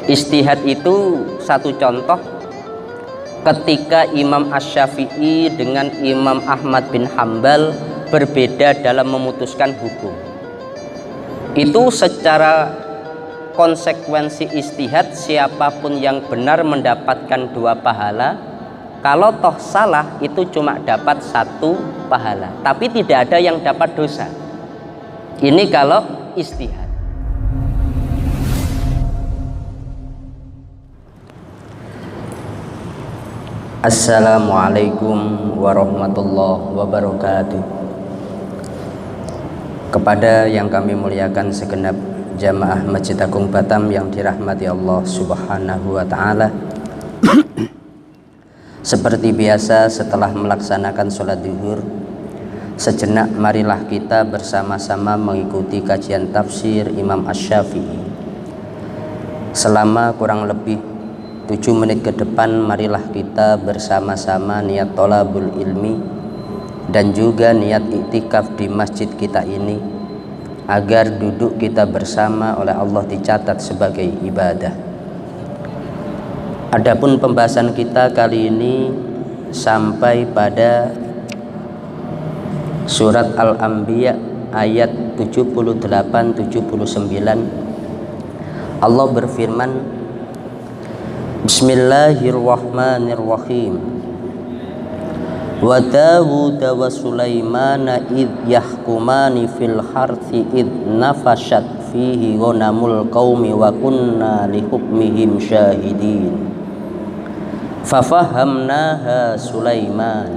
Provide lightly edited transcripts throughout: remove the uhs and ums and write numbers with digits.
Ijtihad itu satu contoh ketika Imam Asy-Syafi'i dengan Imam Ahmad bin Hambal berbeda dalam memutuskan hukum. Itu secara konsekuensi ijtihad, siapapun yang benar mendapatkan 2 pahala, kalau toh salah itu cuma dapat 1 pahala, tapi tidak ada yang dapat dosa. Ini kalau ijtihad. Assalamualaikum warahmatullahi wabarakatuh. Kepada yang kami muliakan segenap jamaah Masjid Agung Batam yang dirahmati Allah Subhanahu wa taala. Seperti biasa, setelah melaksanakan sholat zuhur, sejenak marilah kita bersama-sama mengikuti kajian tafsir Imam Asy-Syafi'i. Selama kurang lebih 7 menit ke depan, marilah kita bersama-sama niat thalabul ilmi dan juga niat iktikaf di masjid kita ini, agar duduk kita bersama oleh Allah dicatat sebagai ibadah. Adapun pembahasan kita kali ini sampai pada surat Al-Anbiya ayat 78-79. Allah berfirman, Bismillahirrahmanirrahim. Wa Dawud wa Sulaimana idh yahkumani fil harthi idh nafashat fihi ghanamul qaumi wa kunna li hukmihim syahidin. Fafahamnaha Sulaiman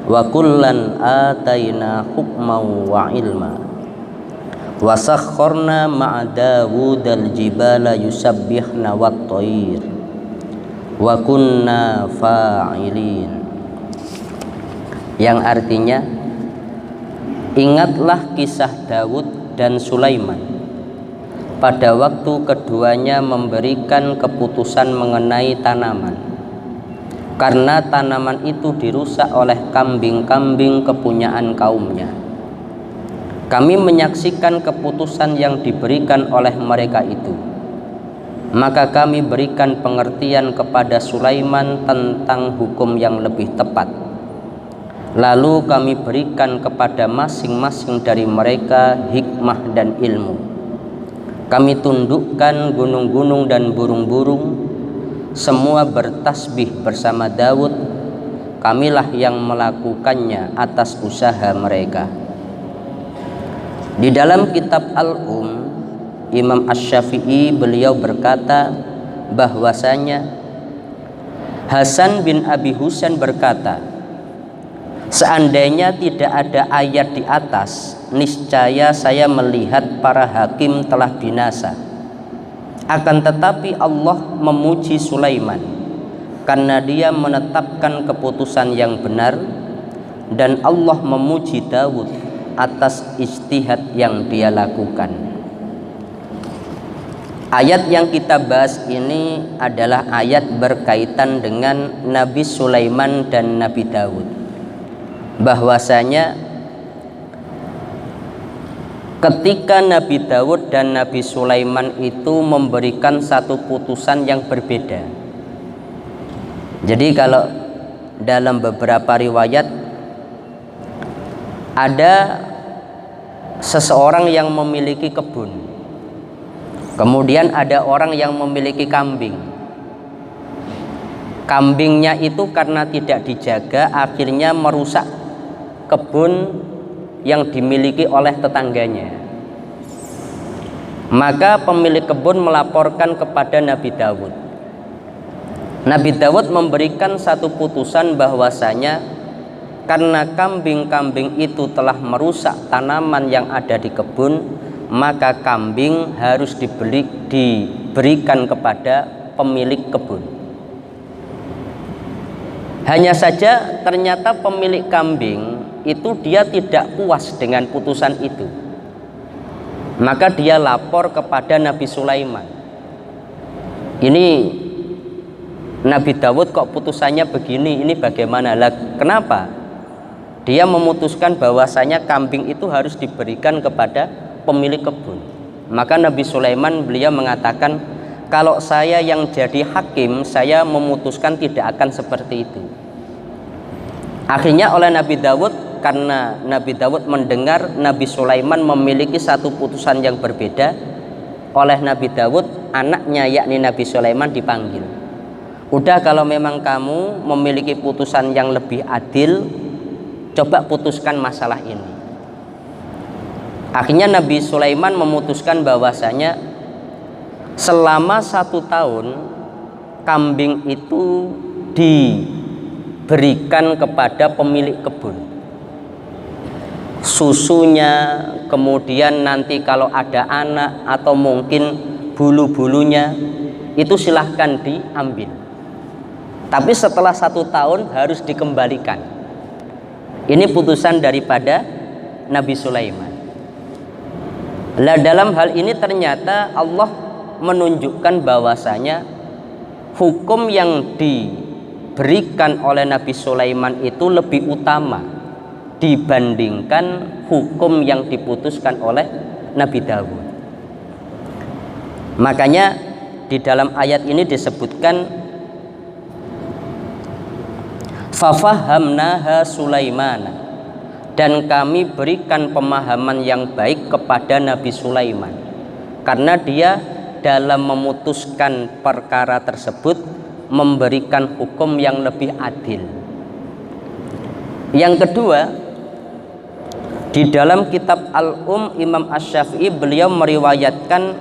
wa kullan ataina hukman wa ilma. Wa sakharna ma'a Dawud al-jibala yusabbihna wat-tayr wa kunna fa'ilin. Yang artinya, ingatlah kisah Dawud dan Sulaiman pada waktu keduanya memberikan keputusan mengenai tanaman, karena tanaman itu dirusak oleh kambing-kambing kepunyaan kaumnya. Kami menyaksikan keputusan yang diberikan oleh mereka itu, maka kami berikan pengertian kepada Sulaiman tentang hukum yang lebih tepat. Lalu kami berikan kepada masing-masing dari mereka hikmah dan ilmu. Kami tundukkan gunung-gunung dan burung-burung, semua bertasbih bersama Daud. Kamilah yang melakukannya atas usaha mereka. Di dalam kitab Al-Um, Imam Asy-Syafi'i beliau berkata bahwasanya Hasan bin Abi Husain berkata, seandainya tidak ada ayat di atas, niscaya saya melihat para hakim telah binasa. Akan tetapi Allah memuji Sulaiman karena dia menetapkan keputusan yang benar, dan Allah memuji Dawud atas ijtihad yang dia lakukan. Ayat yang kita bahas ini adalah ayat berkaitan dengan Nabi Sulaiman dan Nabi Dawud. Bahwasanya ketika Nabi Dawud dan Nabi Sulaiman itu memberikan satu putusan yang berbeda. Jadi kalau dalam beberapa riwayat ada seseorang yang memiliki kebun, kemudian ada orang yang memiliki kambing. Kambingnya itu karena tidak dijaga akhirnya merusak kebun yang dimiliki oleh tetangganya. Maka pemilik kebun melaporkan kepada Nabi Dawud. Nabi Dawud memberikan satu putusan bahwasanya karena kambing-kambing itu telah merusak tanaman yang ada di kebun, maka kambing harus diberikan kepada pemilik kebun. Hanya saja ternyata pemilik kambing itu dia tidak puas dengan putusan itu, maka dia lapor kepada Nabi Sulaiman. Ini Nabi Dawud kok putusannya begini, ini bagaimana? Lah, kenapa? Dia memutuskan bahwasanya kambing itu harus diberikan kepada pemilik kebun. Maka Nabi Sulaiman beliau mengatakan, kalau saya yang jadi hakim, saya memutuskan tidak akan seperti itu. Akhirnya oleh Nabi Dawud, karena Nabi Dawud mendengar Nabi Sulaiman memiliki satu putusan yang berbeda, oleh Nabi Dawud anaknya yakni Nabi Sulaiman dipanggil. Udah, kalau memang kamu memiliki putusan yang lebih adil, coba putuskan masalah ini. Akhirnya Nabi Sulaiman memutuskan bahwasanya selama 1 tahun kambing itu diberikan kepada pemilik kebun. Susunya, kemudian nanti kalau ada anak atau mungkin bulu-bulunya itu silahkan diambil. Tapi setelah 1 tahun harus dikembalikan. Ini putusan daripada Nabi Sulaiman. Lah dalam hal ini ternyata Allah menunjukkan bahwasanya hukum yang diberikan oleh Nabi Sulaiman itu lebih utama dibandingkan hukum yang diputuskan oleh Nabi Dawud. Makanya di dalam ayat ini disebutkan fafahamnaha Sulaimana, dan kami berikan pemahaman yang baik kepada Nabi Sulaiman, karena dia dalam memutuskan perkara tersebut memberikan hukum yang lebih adil. Yang kedua, di dalam kitab Imam Asy-Syafi'i beliau meriwayatkan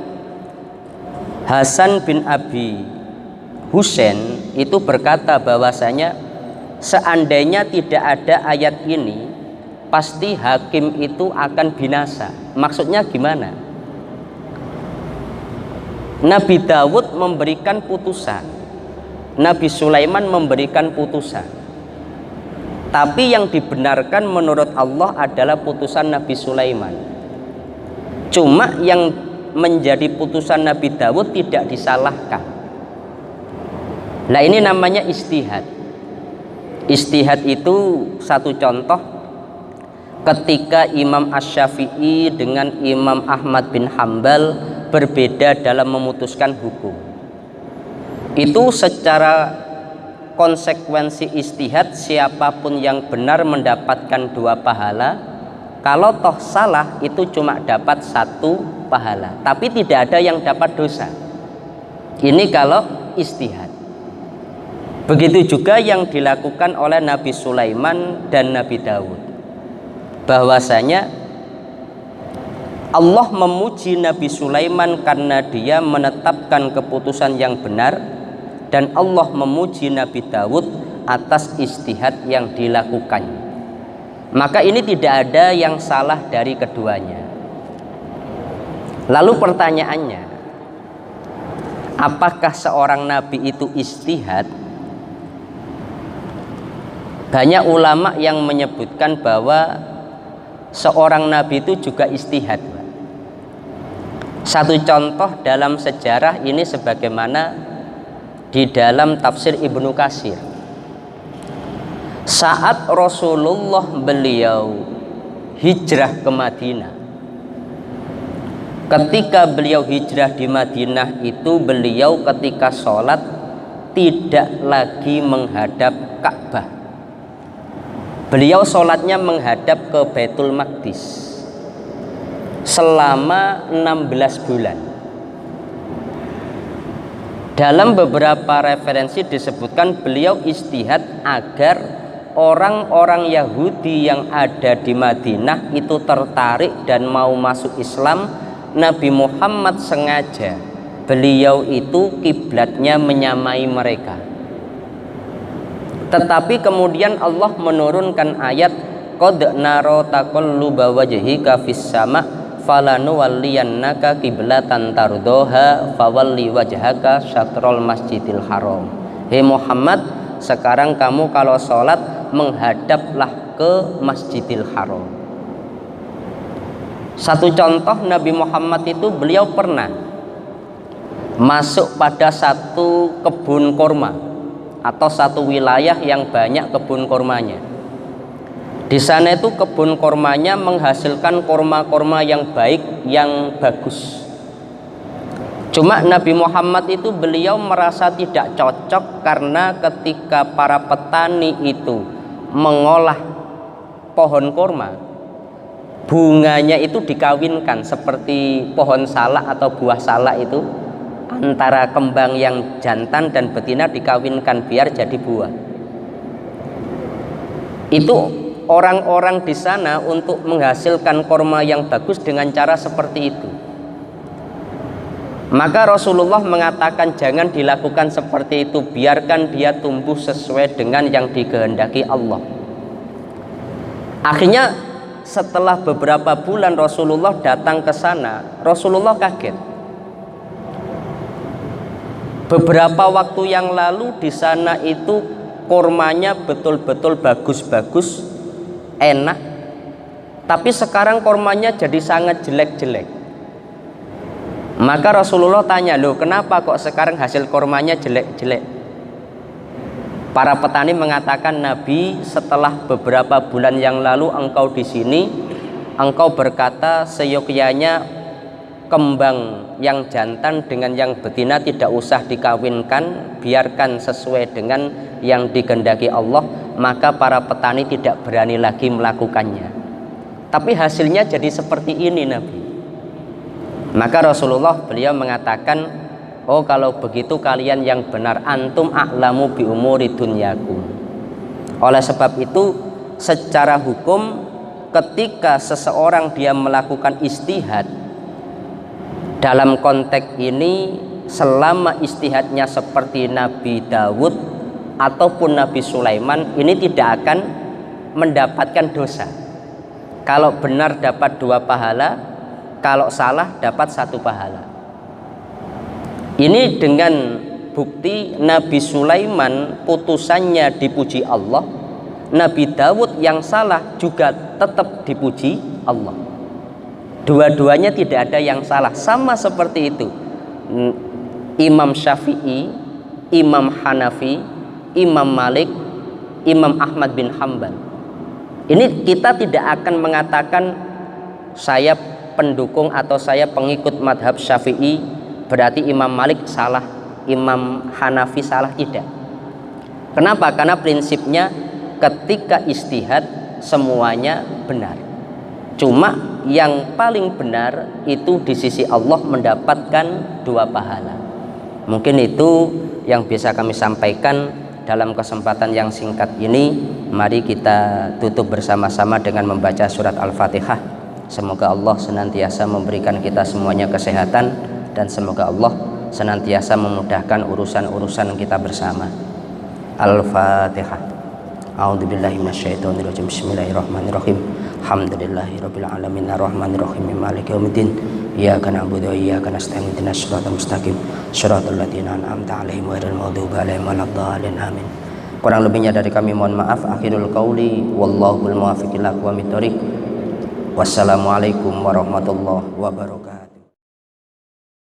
Hasan bin Abi Husain itu berkata bahwasanya seandainya tidak ada ayat ini, pasti hakim itu akan binasa. Maksudnya gimana? Nabi Dawud memberikan putusan, Nabi Sulaiman memberikan putusan, tapi yang dibenarkan menurut Allah adalah putusan Nabi Sulaiman. Cuma yang menjadi putusan Nabi Dawud tidak disalahkan. Nah, ini namanya ijtihad. Ijtihad itu satu contoh ketika Imam Asy-Syafi'i dengan Imam Ahmad bin Hambal berbeda dalam memutuskan hukum. Itu secara konsekuensi ijtihad, siapapun yang benar mendapatkan 2 pahala, kalau toh salah itu cuma dapat 1 pahala, tapi tidak ada yang dapat dosa. Ini kalau ijtihad. Begitu juga yang dilakukan oleh Nabi Sulaiman dan Nabi Dawud, bahwasanya Allah memuji Nabi Sulaiman karena dia menetapkan keputusan yang benar, dan Allah memuji Nabi Dawud atas ijtihad yang dilakukan. Maka ini tidak ada yang salah dari keduanya. Lalu pertanyaannya, apakah seorang nabi itu ijtihad? Banyak ulama yang menyebutkan bahwa seorang nabi itu juga ijtihad. Satu contoh dalam sejarah ini sebagaimana di dalam tafsir Ibnu Katsir. Saat Rasulullah beliau hijrah ke Madinah, ketika beliau hijrah di Madinah itu beliau ketika sholat tidak lagi menghadap Ka'bah. Beliau sholatnya menghadap ke Baitul Maqdis selama 16 bulan. Dalam beberapa referensi disebutkan beliau ijtihad agar orang-orang Yahudi yang ada di Madinah itu tertarik dan mau masuk Islam. Nabi Muhammad sengaja beliau itu kiblatnya menyamai mereka. Tetapi kemudian Allah menurunkan ayat qad nara taqalluba wajhika fis sama falanuwalliyannaka qiblatan tardoha fawalli wajhaka syatrul masjidil haram. Hei Muhammad, sekarang kamu kalau sholat menghadaplah ke Masjidil Haram. Satu contoh, Nabi Muhammad itu beliau pernah masuk pada satu kebun kurma atau satu wilayah yang banyak kebun kurmanya. Di sana itu kebun kurmanya menghasilkan kurma-kurma yang baik, yang bagus. Cuma Nabi Muhammad itu beliau merasa tidak cocok karena ketika para petani itu mengolah pohon kurma, bunganya itu dikawinkan seperti pohon salak atau buah salak itu, antara kembang yang jantan dan betina dikawinkan biar jadi buah. Itu orang-orang di sana untuk menghasilkan kurma yang bagus dengan cara seperti itu. Maka Rasulullah mengatakan jangan dilakukan seperti itu, biarkan dia tumbuh sesuai dengan yang dikehendaki Allah. Akhirnya setelah beberapa bulan Rasulullah datang ke sana, Rasulullah kaget. Beberapa waktu yang lalu di sana itu kurmanya betul-betul bagus-bagus, enak. Tapi sekarang kurmanya jadi sangat jelek-jelek. Maka Rasulullah tanya, loh kenapa kok sekarang hasil kurmanya jelek-jelek? Para petani mengatakan, Nabi, setelah beberapa bulan yang lalu engkau di sini, engkau berkata seyogyanya kembang yang jantan dengan yang betina tidak usah dikawinkan, biarkan sesuai dengan yang dikehendaki Allah. Maka para petani tidak berani lagi melakukannya. Tapi hasilnya jadi seperti ini, Nabi. Maka Rasulullah beliau mengatakan, oh kalau begitu kalian yang benar, antum a'lamu bi umuri dunyakum. Oleh sebab itu secara hukum ketika seseorang dia melakukan istihad, dalam konteks ini selama istihadnya seperti Nabi Dawud ataupun Nabi Sulaiman, ini tidak akan mendapatkan dosa. Kalau benar dapat 2 pahala, kalau salah dapat 1 pahala. Ini dengan bukti Nabi Sulaiman putusannya dipuji Allah, Nabi Dawud yang salah juga tetap dipuji Allah. Dua-duanya tidak ada yang salah, sama seperti itu. Imam Syafi'i, Imam Hanafi, Imam Malik, Imam Ahmad bin Hambal. Ini kita tidak akan mengatakan saya pendukung atau saya pengikut madhab Syafi'i berarti Imam Malik salah, Imam Hanafi salah, tidak. Kenapa? Karena prinsipnya ketika istihad semuanya benar. Cuma yang paling benar itu di sisi Allah mendapatkan 2 pahala. Mungkin itu yang bisa kami sampaikan dalam kesempatan yang singkat ini. Mari kita tutup bersama-sama dengan membaca surat Al-Fatihah. Semoga Allah senantiasa memberikan kita semuanya kesehatan, dan semoga Allah senantiasa memudahkan urusan-urusan kita bersama. Al-Fatihah. A'udzubillahi minasyaitonirrajim. Bismillahirrahmanirrahim. Alhamdulillahirabbil alamin arrahmanirrahim maliki yaumiddin. Iyyaka na'budu wa iyyaka nasta'in ihdinas siratal mustaqim siratal ladzina an'amta 'alaihim ghairil maghdubi 'alaihim waladdallin. Amin. Kurang lebihnya dari kami mohon maaf. Akhirul qauli wallahul muwaffiq ila aqwamit thoriq. Wassalamualaikum warahmatullahi wabarakatuh.